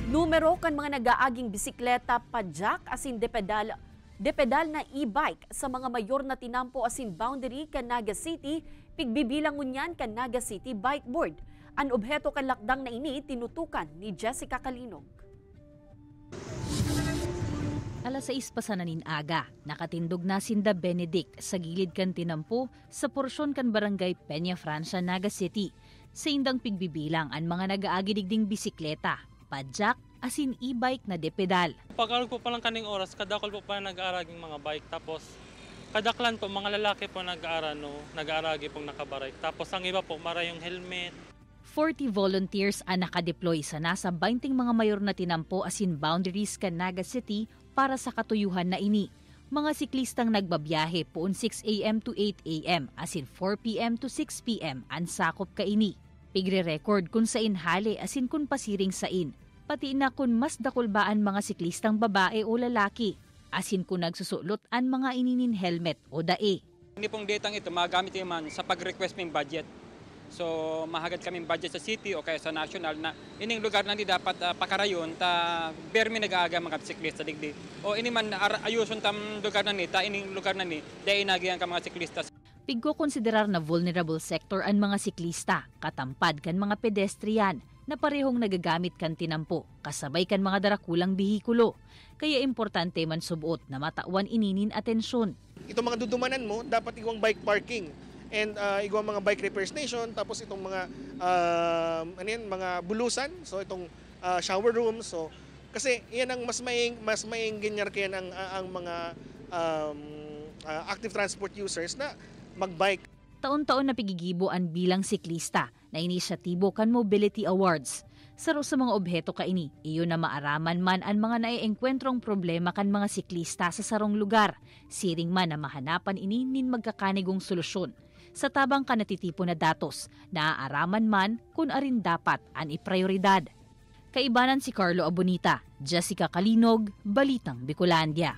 Numero kan mga nagaaging bisikleta, padjak asin depedal na e-bike sa mga mayor na tinampo asin boundary kan Naga City, pigbibilang ngunyan kan Naga City Bike Board. Ang obheto kan lakdang na ini tinutukan ni Jessica Kalinog. Alas 6 pa sa nanin-aga, nakatindog na sinda Benedict sa gilid kan tinampo sa porsyon kan barangay Peña Francia, Naga City. Sa indang pigbibilang ang mga nagaagidigding bisikleta, padjak, asin e-bike na depedal. Pag-aral po pa lang kaning oras, kadakol po pa nag-aaraging mga bike. Tapos kadaklan po, mga lalaki po nag-aaragi pong nakabaray. Tapos ang iba po, mara yung helmet. 40 volunteers ang nakadeploy sa nasa 20 mga mayor na tinampo asin boundaries kan Naga City para sa katuyuhan na ini. Mga siklistang nagbabiyahe poon 6 a.m. to 8 a.m. asin 4 p.m. to 6 p.m. ang sakop ka ini. Pigre-record kung sain hali asin kung pasiring sain. Pati na kung mas dakulbaan mga siklistang babae o lalaki. Asin kung nagsusulot ang mga ininin helmet o dae. Hindi pong datang ito magamit naman sa pag-request ng budget. So mahagad kaming budget sa city o kaya sa national na ining lugar na di dapat pakarayon ta bermi nag-aaga mga siklista digdi. O ini man ayuson tam lugar na ni ta ining lugar na ni dai inagihan ka mga siklista. Pigko konsiderar na vulnerable sector ang mga siklista, katampad kan mga pedestrian na parehong nagagamit kan tinampo, kasabay kan mga darakulang bihikulo. Kaya importante man subuot na matawan ininin atensyon. Itong mga dudumanan mo, dapat igawang bike parking and igawang mga bike repair station, tapos itong mga mga bulusan, so itong shower rooms. So kasi iyan ang mas maing ganyan kaya ang mga active transport users na magbike. Taon-taon na pigigibo ang bilang siklista na inisyatibo kan Mobility Awards. Saro sa mga obheto ka ini, iyon na maaraman man ang mga naiengkwentrong problema kan mga siklista sa sarong lugar. Siring man na mahanapan ini nin magkakanigong solusyon. Sa tabang ka natitipo na datos, naaaraman man kung arin dapat ang iprioridad. Kaibanan si Carlo Abonita, Jessica Kalinog, Balitang Bicolandia.